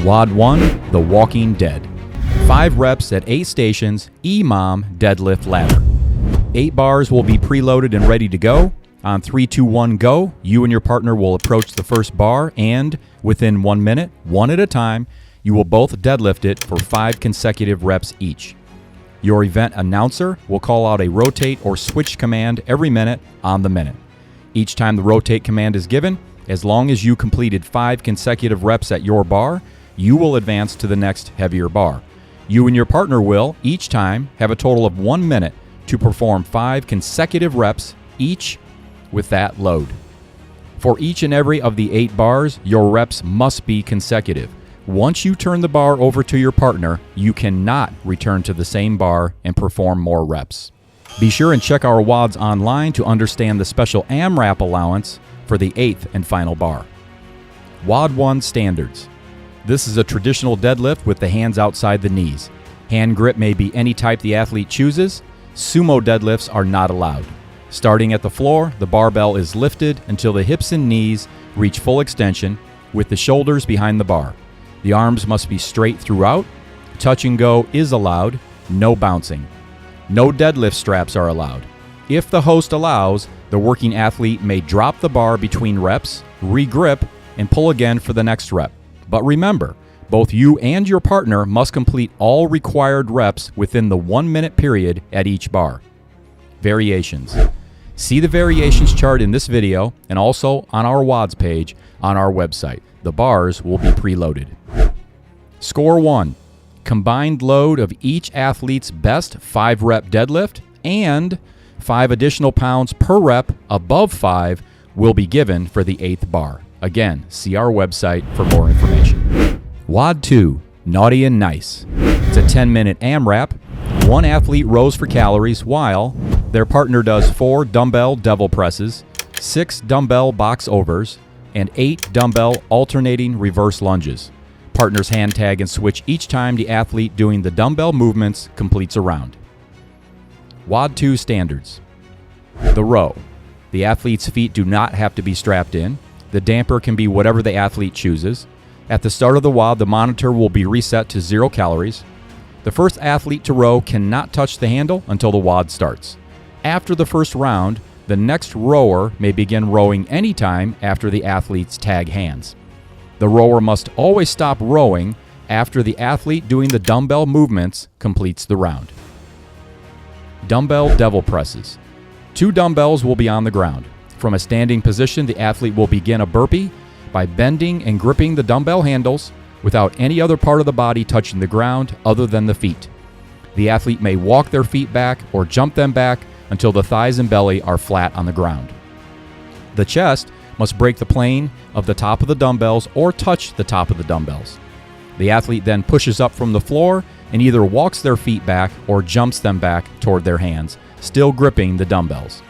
WOD 1, The Walking Dead. 5 reps at 8 stations, EMOM deadlift ladder. 8 bars will be preloaded and ready to go. On 3, 2, 1, go, you and your partner will approach the first bar and, within 1 minute, one at a time, you will both deadlift it for 5 consecutive reps each. Your event announcer will call out a rotate or switch command every minute on the minute. Each time the rotate command is given, as long as you completed 5 consecutive reps at your bar, you will advance to the next heavier bar. You and your partner will, each time, have a total of 1 minute to perform 5 consecutive reps each with that load. For each and every of the 8 bars, your reps must be consecutive. Once you turn the bar over to your partner, you cannot return to the same bar and perform more reps. Be sure and check our WODs online to understand the special AMRAP allowance for the 8th and final bar. WOD 1 standards. This is a traditional deadlift with the hands outside the knees. Hand grip may be any type the athlete chooses. Sumo deadlifts are not allowed. Starting at the floor, the barbell is lifted until the hips and knees reach full extension with the shoulders behind the bar. The arms must be straight throughout. Touch and go is allowed, no bouncing. No deadlift straps are allowed. If the host allows, the working athlete may drop the bar between reps, re-grip, and pull again for the next rep. But remember, both you and your partner must complete all required reps within the 1 minute period at each bar. Variations. See the variations chart in this video and also on our WODs page on our website. The bars will be preloaded. Score 1. Combined load of each athlete's best 5 rep deadlift and 5 additional pounds per rep above 5 will be given for the 8th bar. Again, see our website for more information. WOD 2, Naughty and Nice. It's a 10-minute AMRAP. 1 athlete rows for calories while their partner does 4 dumbbell devil presses, 6 dumbbell box overs, and 8 dumbbell alternating reverse lunges. Partners hand tag and switch each time the athlete doing the dumbbell movements completes a round. WOD 2 standards. The row. The athlete's feet do not have to be strapped in. The damper can be whatever the athlete chooses. At the start of the WOD, the monitor will be reset to 0 calories. The first athlete to row cannot touch the handle until the WOD starts. After the first round, the next rower may begin rowing anytime after the athlete's tag hands. The rower must always stop rowing after the athlete doing the dumbbell movements completes the round. Dumbbell devil presses. 2 dumbbells will be on the ground. From a standing position, the athlete will begin a burpee by bending and gripping the dumbbell handles without any other part of the body touching the ground other than the feet. The athlete may walk their feet back or jump them back until the thighs and belly are flat on the ground. The chest must break the plane of the top of the dumbbells or touch the top of the dumbbells. The athlete then pushes up from the floor and either walks their feet back or jumps them back toward their hands, still gripping the dumbbells.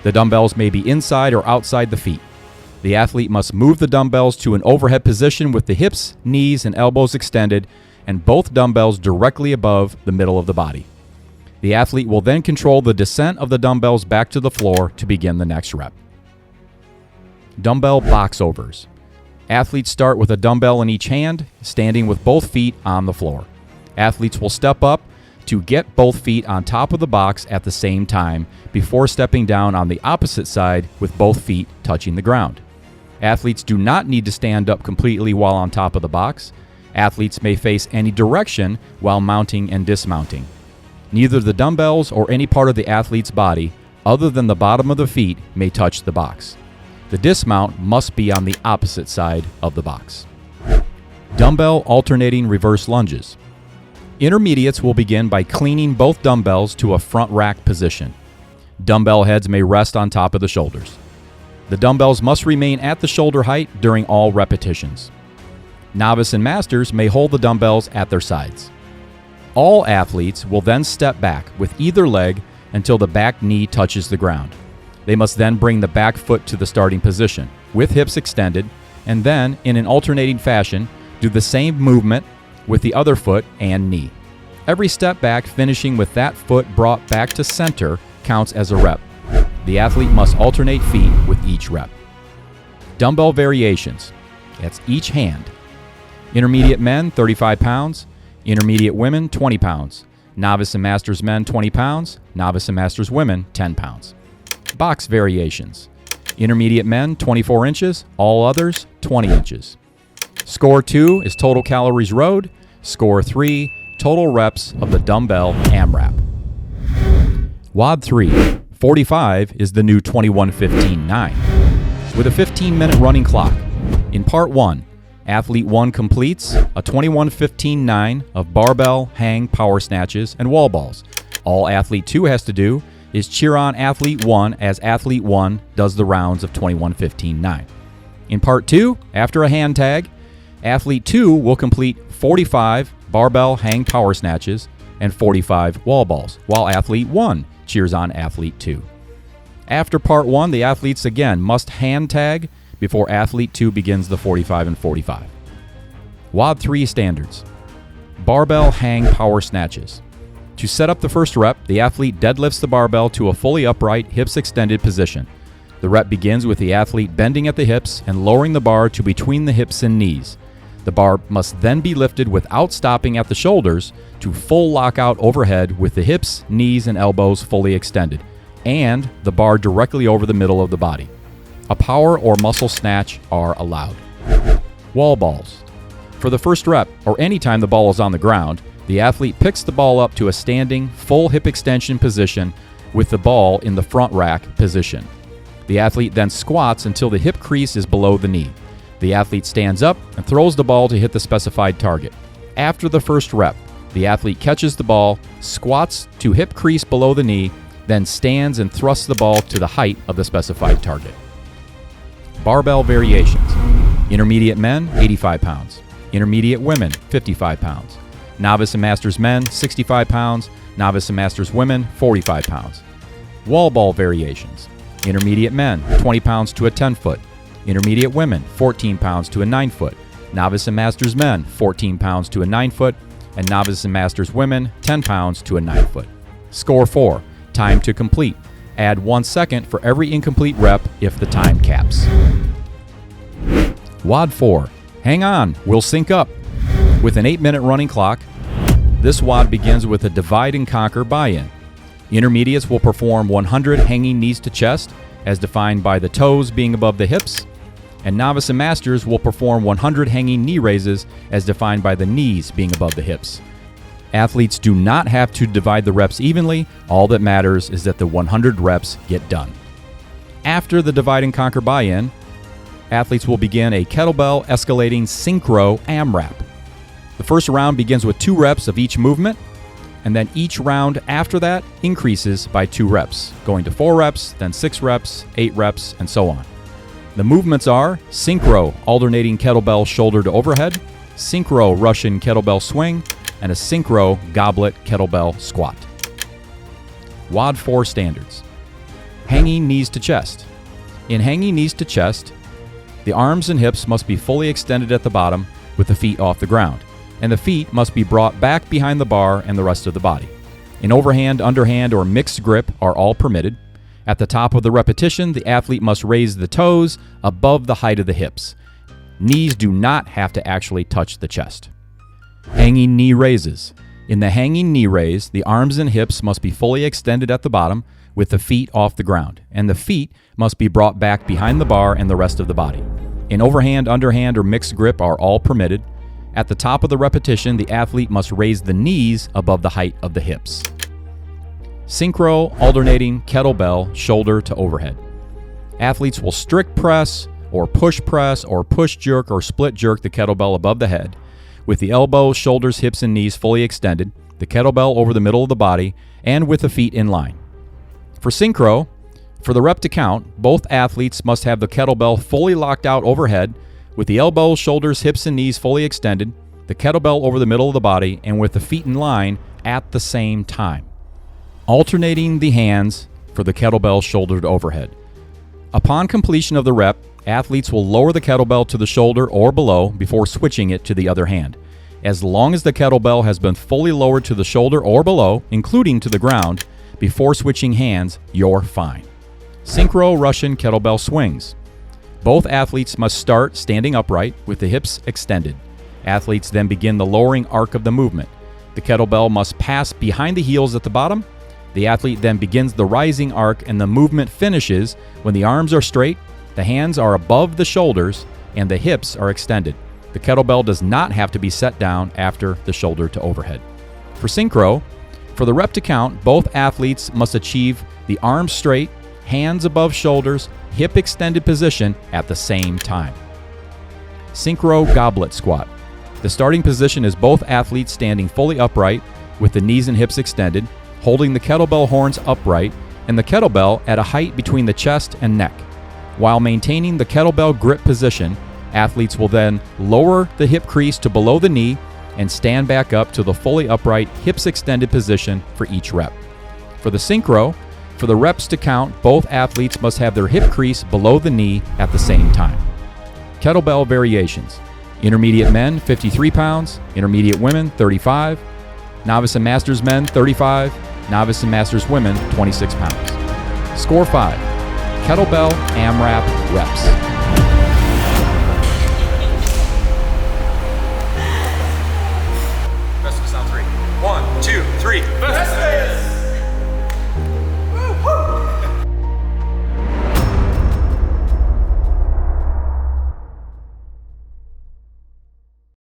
The dumbbells may be inside or outside the feet. The athlete must move the dumbbells to an overhead position with the hips, knees, and elbows extended and both dumbbells directly above the middle of the body. The athlete will then control the descent of the dumbbells back to the floor to begin the next rep. Dumbbell box overs. Athletes start with a dumbbell in each hand, standing with both feet on the floor. Athletes will step up to get both feet on top of the box at the same time before stepping down on the opposite side with both feet touching the ground. Athletes do not need to stand up completely while on top of the box. Athletes may face any direction while mounting and dismounting. Neither the dumbbells or any part of the athlete's body, other than the bottom of the feet, may touch the box. The dismount must be on the opposite side of the box. Dumbbell alternating reverse lunges. Intermediates will begin by cleaning both dumbbells to a front rack position. Dumbbell heads may rest on top of the shoulders. The dumbbells must remain at the shoulder height during all repetitions. Novice and masters may hold the dumbbells at their sides. All athletes will then step back with either leg until the back knee touches the ground. They must then bring the back foot to the starting position with hips extended and then, in an alternating fashion, do the same movement with the other foot and knee. Every step back finishing with that foot brought back to center counts as a rep. The athlete must alternate feet with each rep. Dumbbell variations. That's each hand. Intermediate men, 35 pounds. Intermediate women, 20 pounds. Novice and Masters men, 20 pounds. Novice and Masters women, 10 pounds. Box variations. Intermediate men, 24 inches. All others, 20 inches. Score 2 is total calories rowed. Score 3, total reps of the dumbbell AMRAP. WOD 3, 45 is the new 21:15:9 with a 15-minute running clock. In part 1, Athlete 1 completes a 21:15:9 of barbell, hang, power snatches, and wall balls. All Athlete 2 has to do is cheer on Athlete 1 as Athlete 1 does the rounds of 21:15:9. In part 2, after a hand tag, Athlete 2 will complete 45 barbell, hang, power snatches and 45 wall balls, while Athlete 1 cheers on Athlete 2. After part 1, the athletes again must hand tag before Athlete 2 begins the 45 and 45. WOD 3 standards. Barbell hang power snatches. To set up the first rep, the athlete deadlifts the barbell to a fully upright, hips extended position. The rep begins with the athlete bending at the hips and lowering the bar to between the hips and knees. The bar must then be lifted without stopping at the shoulders to full lockout overhead with the hips, knees, and elbows fully extended, and the bar directly over the middle of the body. A power or muscle snatch are allowed. Wall balls. For the first rep, or any time the ball is on the ground, the athlete picks the ball up to a standing, full hip extension position with the ball in the front rack position. The athlete then squats until the hip crease is below the knee. The athlete stands up and throws the ball to hit the specified target. After the first rep, the athlete catches the ball, squats to hip crease below the knee, then stands and thrusts the ball to the height of the specified target. Barbell variations. Intermediate men, 85 pounds. Intermediate women, 55 pounds. Novice and Masters men, 65 pounds. Novice and Masters women, 45 pounds. Wall ball variations. Intermediate men, 20 pounds to a 10-foot. Intermediate women, 14 pounds to a 9-foot. Novice and Masters men, 14 pounds to a 9-foot. And Novice and Masters women, 10 pounds to a 9-foot. Score 4, time to complete. Add 1 second for every incomplete rep if the time caps. WOD 4, hang on, we'll sync up. With an 8-minute running clock, this WOD begins with a divide and conquer buy-in. Intermediates will perform 100 hanging knees to chest, as defined by the toes being above the hips, and Novice and Masters will perform 100 hanging knee raises, as defined by the knees being above the hips. Athletes do not have to divide the reps evenly. All that matters is that the 100 reps get done. After the divide and conquer buy-in, athletes will begin a kettlebell escalating synchro AMRAP. The first round begins with 2 reps of each movement, and then each round after that increases by 2 reps, going to 4 reps, then 6 reps, 8 reps, and so on. The movements are synchro alternating kettlebell shoulder to overhead, synchro Russian kettlebell swing, and a synchro goblet kettlebell squat. WOD 4 standards. Hanging knees to chest. In hanging knees to chest, the arms and hips must be fully extended at the bottom with the feet off the ground, and the feet must be brought back behind the bar and the rest of the body. An overhand, underhand, or mixed grip are all permitted. At the top of the repetition, the athlete must raise the toes above the height of the hips. Knees do not have to actually touch the chest. Hanging knee raises. In the hanging knee raise, the arms and hips must be fully extended at the bottom with the feet off the ground, and the feet must be brought back behind the bar and the rest of the body. An overhand, underhand, or mixed grip are all permitted. At the top of the repetition, the athlete must raise the knees above the height of the hips. Synchro alternating kettlebell shoulder to overhead. Athletes will strict press or push jerk or split jerk the kettlebell above the head with the elbows, shoulders, hips, and knees fully extended, the kettlebell over the middle of the body, and with the feet in line. For synchro, for the rep to count, both athletes must have the kettlebell fully locked out overhead with the elbows, shoulders, hips, and knees fully extended, the kettlebell over the middle of the body, and with the feet in line at the same time. Alternating the hands for the kettlebell shoulder to overhead. Upon completion of the rep, athletes will lower the kettlebell to the shoulder or below before switching it to the other hand. As long as the kettlebell has been fully lowered to the shoulder or below, including to the ground, before switching hands, you're fine. Synchro Russian kettlebell swings. Both athletes must start standing upright with the hips extended. Athletes then begin the lowering arc of the movement. The kettlebell must pass behind the heels at the bottom. The athlete then begins the rising arc, and the movement finishes when the arms are straight, the hands are above the shoulders, and the hips are extended. The kettlebell does not have to be set down after the shoulder to overhead. For synchro, for the rep to count, both athletes must achieve the arms straight, hands above shoulders, hip extended position at the same time. Synchro goblet squat. The starting position is both athletes standing fully upright with the knees and hips extended, holding the kettlebell horns upright and the kettlebell at a height between the chest and neck. While maintaining the kettlebell grip position, athletes will then lower the hip crease to below the knee and stand back up to the fully upright, hips extended position for each rep. For the synchro, for the reps to count, both athletes must have their hip crease below the knee at the same time. Kettlebell variations. Intermediate men, 53 pounds. Intermediate women, 35. Novice and Masters men, 35. Novice and Masters women, 26 pounds. Score 5. Kettlebell AMRAP reps.